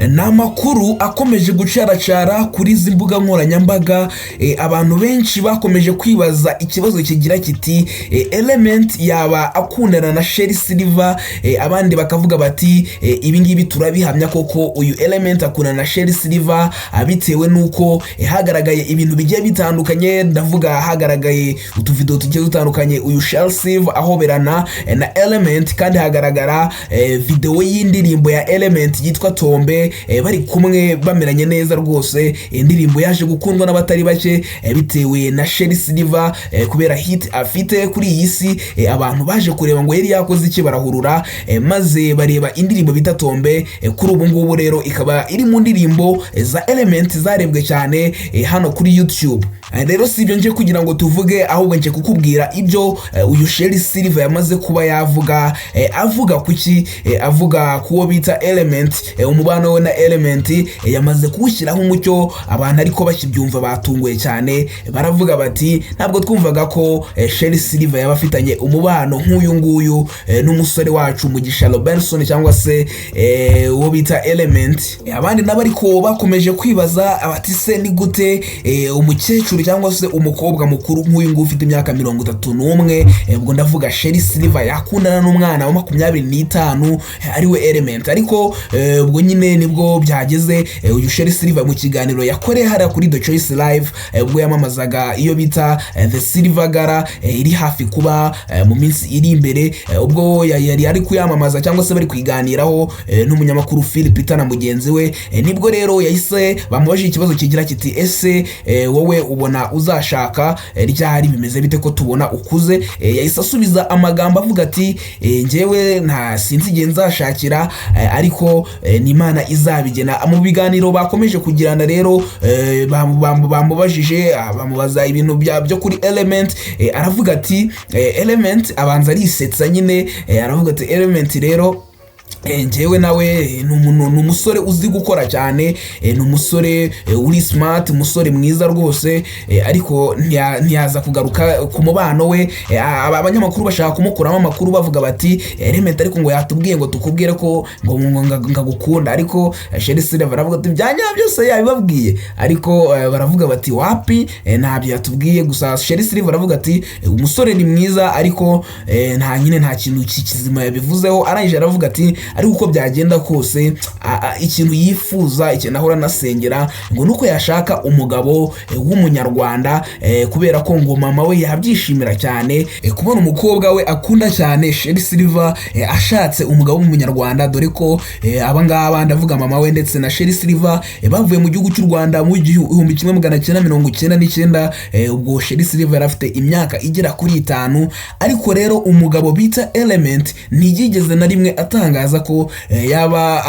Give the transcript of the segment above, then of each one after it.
Namakuru akomeje gucaracara kuri izi mbuga nkoranyambaga, abantu benshi bakomeje kwibaza ikibazo kigira kiti Element yaba akundana na Sherrie Silver, abandi bakavuga bati ibi ngibi turabihamya koko uyu Element akundana na Sherrie Silver, bitewe nuko hagaragaye ibintu bigiye bitandukanye. Ndavuga hagaragaye utuvideo tugiye dutandukanye uyu Sherrie Silver ahoberana na Element, kandi hagaragara video y'indirimbo ya Element yitwa Tombe, bari kumwe bameranye neza rwose. Indirimbo yaje gukundwa n'abatari bake bitewe na Sherrie Silver kubera hit afite kuri iyi si. Abantu baje kureba ngo yari yakoze iki barahurura, maze bareba indirimbo bita Tombe. Kuri ubu ngubu rero ikaba iri mu ndirimbo za Element zarebwe cyane hano kuri YouTube. Rero si ibyo nje kugira ngo tuvuge, ahubwo nje kukubwira ibyo uyu Sherrie Silver yamaze kuba yavuga. Avuga kuki? Avuga kuwo bita Element, umubano we na Element yamaze kuwushyiraho umucyo. Abantu ariko bakibyumva batunguye cyane, baravuga bati ntabwo twumvaga ko Sherrie Silver yaba afitanye umubano nk'uyu nguyu n'umusore wacu Mugisha Robertson cyangwa se uwo bita Element. Abandi nabo ariko bakomeje kwibaza abati se ni gute umukecuru cyangwa se umukobwa mukuru nk'uyu nguyu ufite imyaka 31, ubwo ndavuga Sherrie Silver yakundana n'umwana wa 25 ariwe Element. Ariko ubwo nyine nibwo byageze uyu Sherrie Silver mu kiganiro yakoreye hara kuri The Choice Live, ubwo yamamazaga iyo bita The Silver Gala iri hafi kuba mu minsi iri imbere. Ubwo yari ari kuyamamaza cyangwa se bari kwiganiraho n'umunyamakuru Philip na mugenzi we, nibwo rero yahise bamubaje ikibazo kigira kiti ese wowe ubona uzashaka ryari bimeze bite ko tubona ukuze? Yahise asubiza amagambo avuga ati njyewe nta sinzi igihe nzashakira, ariko ni Imana izabigena. Mu biganiro bakomeje kugirana rero bamubajije bamubaza ibintu byo kuri Element, aravuga ati Element abanza arisetsa nyine, aravuga ati Element rero njyewe nawe ni umusore uzi gukora cyane, ni umusore uri smart, umusore mwiza rwose, ariko ntiyaza kugaruka ku mubano we. Abanyamakuru bashaka kumukuramo amakuru bavuga bati Element ariko ngo yatubwiye ngo tukubwire ko ngo ngagukunda, ariko Sherrie Silver baravuga ati byanya byose yabibabwiye, ariko baravuga bati wapi ntabyo yatubwiye. Gusa Sherrie Silver baravuga ati umusore ni mwiza, ariko nta kintu kizima yabivuzeho. Arangije aravuga ati ariko uko byagenda kose ikintu yifuza, ikintu ahora nasengera ngo nuko yashaka umugabo w'umunyarwanda, kubera ko ngo mama we yabyishimira cyane kubona umukobwa we akunda cyane Sherrie Silver ashatse umugabo w'umunyarwanda, dore ko abangaba ndavuga mama we ndetse na Sherrie Silver bavuye mu gihugu cy'u Rwanda mu 1999. Ubwo Sherrie Silver afite imyaka igera kuri 5, ariko rero umugabo bita Element ntigigeze na rimwe atangaza ko yaba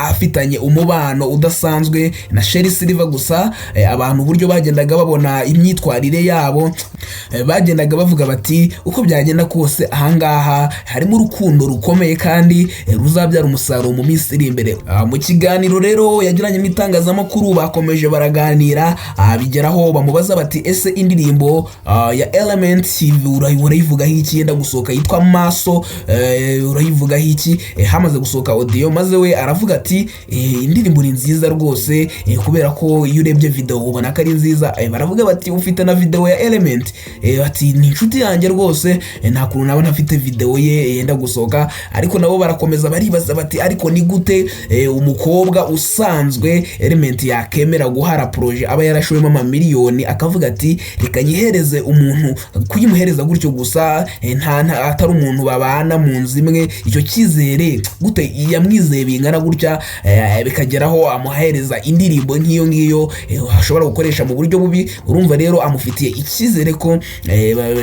afitanye umubano udasanzwe na Sherrie Silver. Gusa abantu uburyo bagendaga babona imyitwarire yabo, bagendaga bavuga bati uko byagenda kose ahangaha harimo urukundo rukomeye kandi ruzabyara umusaruro mu minsi iri imbere. Mu kiganiro rero yagiranye n'itangazamakuru bakomeje baraganira, bigeraho bamubaza bati ese indirimbo ya Element urayivugaho iki yenda gusohoka yitwa Maso, urayivugaho iki? Hamaze gusohoka audio, maze we aravuga ati indirimbo ni nziza rwose, kubera ko iyo urebye video ubona ko ari nziza. Baravuga bati ufite na video ya Element? Ati ni inshuti yanjye rwose, nta kuntu nabona afite video ye yenda gusohoka. Ariko nabo barakomeza baribaza bati ariko ni gute umukobwa usanzwe Element yakemera guhara projet aba yarashoyemo amamiliyoni akavuga ati reka nyihereze umuntu, kuyimuhereza gutyo gusa nta atari umuntu babana mu nzu imwe? Icyo cyizere gute yamwizeye bingana gutya bikageraho amuhereza indirimbo nk'iyo ngiyo ashobora gukoresha mu buryo bubi? Urumva rero amufitiye icyizere ko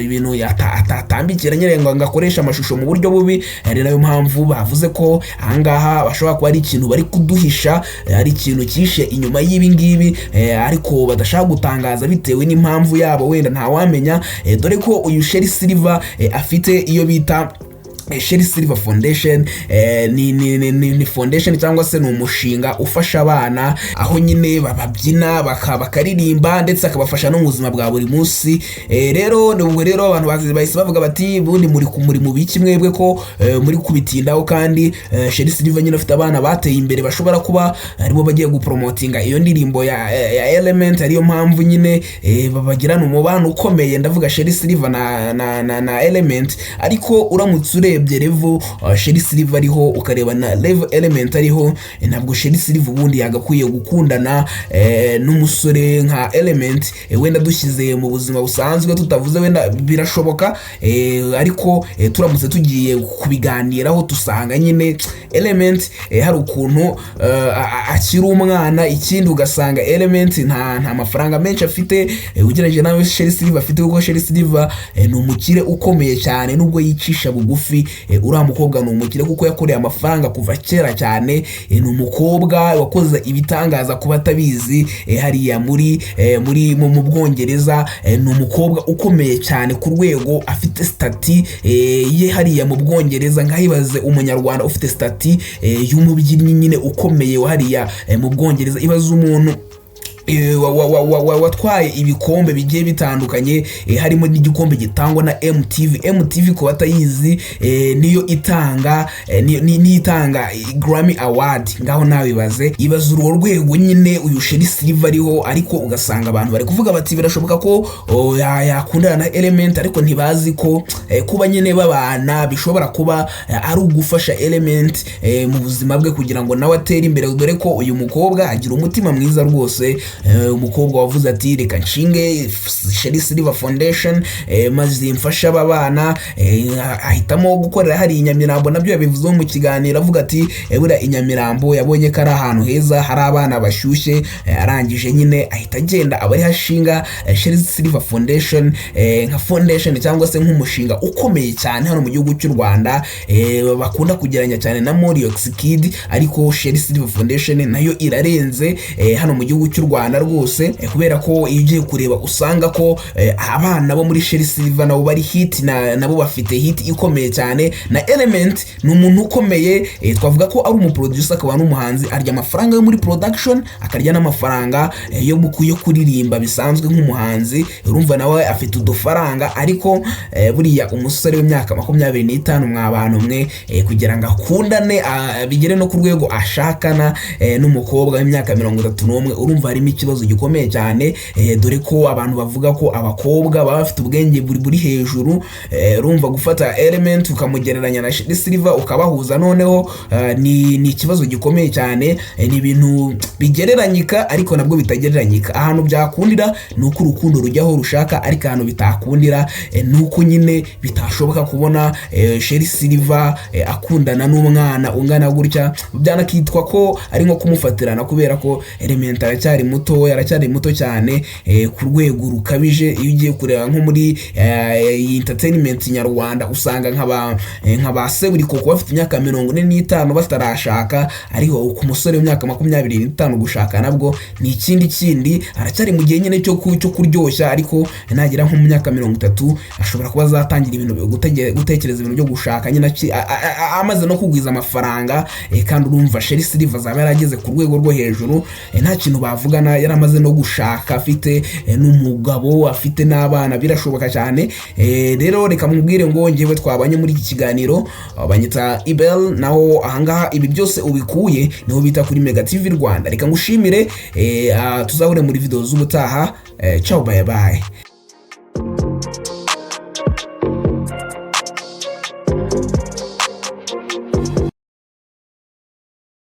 ibintu yatatambikira nyine ngo ngakoresha amashusho mu buryo bubi. Rero nayo mpamvu bavuze ko ahangaha bashobora kuba ari ikintu bari kuduhisha, ari ikintu kishe inyuma y'ibi ngibi, ariko badashaka gutangaza bitewe n'impamvu yabo, wenda ntawamenya. Dore ko uyu Sherrie Silver afite iyo bita Sherrie Silver Foundation ni foundation cyangwa se ni umushinga ufasha abana aho nyine bababyina bakaririmba ndetse akabafasha no mu buzima bwa buri munsi. Rero abantu bahise bavuga bati bundi muri mu biki mwebwe ko muri kubitindaho kandi Sherrie Silver nyine afite abana bateye imbere bashobora kuba aribo bagiye gupromotinga iyo ndirimbo ya Element, ariyo mpamvu nyine babagirana umubano ukomeye. Ndavuga Sherrie Silver na Element, ariko uramutse urebye level Sherrie Silver ariho ukareba na level Element ariho, ntabwo Sherrie Silver ubundi yagakwiye gukundana n'umusore nka Element. Wenda dushyize mu buzima busanzwe tutavuze wenda birashoboka, ariko turamutse tugiye kubiganiraho tusanga nyine Element hari ukuntu akiri umwana. Ikindi ugasanga Element nta mafaranga menshi afite ugereranije nawe Sherrie Silver afite, kuko Sherrie Silver ni umukire ukomeye cyane nubwo yicisha bugufi. Uriya mukobwa ni umukire kuko yakoreye amafaranga kuva kera cyane. Ni umukobwa wakoze ibitangaza kuba atabizi hariya mu Bwongereza. Ni umukobwa ukomeye cyane ku rwego afite stati ye hariya mu Bwongereza. Nkahibaze umunyarwanda ufite stati y'umubyinnyi nyine ukomeye hariya mu Bwongereza. Ibaze umuntu watwaye ibikombe bigiye bitandukanye, harimo n'igikombe gitangwa na MTV ko batayizi, niyo itanga Grammy Award. Ngaho nawe ibaze urwo rwego nyine uyu Sherrie Silver ariho. Ariko ugasanga abantu bari kuvuga bati birashoboka ko yakundana na Element, ariko ntibazi ko kuba nyine babana bishobora kuba ari ugufasha Element mu buzima bwe kugira ngo nawe atere imbere, dore ko uyu mukobwa agira umutima mwiza rwose. Umukobwa wavuze ati reka nshinge Sherrie Silver Foundation maze mfasha abana. Ahitamo gukorera hari Inyamirambo, nabyo yabivuze mu kiganiro avuga ati bura Inyamirambo yabonye ko ari ahantu heza hari abana bashyushye. Arangije nyine ahita agenda abari hashinga Sherrie Silver Foundation nka foundation cyangwa se nk'umushinga ukomeye cyane hano mu gihugu cy'u Rwanda. Bakunda kugeranya cyane na Muri, ariko Sherrie Silver Foundation nayo irarenze hano mu gihugu cy'u Rwanda rwose, kubera ko iyo ugiye kureba usanga ko abana bo muri Sherrie Silver nabo bari hit, nabo bafite hit ikomeye cyane. Na Element ni umuntu ukomeye, twavuga ko ari umuproducer akaba n'umuhanzi. Arya amafaranga yo muri production, akarya n'amafaranga yo kuririmba bisanzwe nk'umuhanzi. Urumva nawe afite udufaranga, ariko buriya umusore w'imyaka 25 mw'abantu mwe kugira ngo akundane bigere no ku rwego ashakana n'umukobwa w'imyaka 31, urumva harimo ikibazo gikomeye cyane. Dore ko abantu bavuga ko abakobwa baba bafite ubwenge buri hejuru. Urumva gufata Element ukamugereranya na Sherrie Silver ukabahuza, noneho ni ikibazo gikomeye cyane. Ni ibintu bigereranyika ariko nabwo bitagereranyika. Ahantu byakundira ni uko urukundo rujyaho rushaka, ariko ahantu bitakundira ni uko nyine bitashoboka kubona Sherrie Silver akundana n'umwana ungana gutya. Byanakitwa ko ari nko kumufatirana, kubera ko Element aracyari muto cyane ku rwego rukabije. Iyo ugiye kureba nko muri entertainment nyarwanda usanga nk'aba Seburi koko bafite imyaka 45 batarashaka, ariko ku musore w'imyaka 25 gushaka nabwo ni ikindi. Aracyari mu gihe nyine cyo kuryoshya, ariko nagira nko mu myaka 30 ashobora kuba zatangira ibintu gutekereza ibintu byo gushaka nyine amaze no kugwiza amafaranga. Kandi urumva Sherrie Silver zaba yarageze ku rwego rwo hejuru, nta kintu bavugana, yaramaze no gushaka, afite n'umugabo, afite n'abana, birashoboka cyane. Rero reka mubwire ngo ngewe twabanye muri iki kiganiro, banyita Ibel, naho ahangaha ibi byose ubikuye niho bita kuri Mega TV Rwanda. Reka ngushimire, tuzahure muri video z'ubutaha. Ciao, bye bye.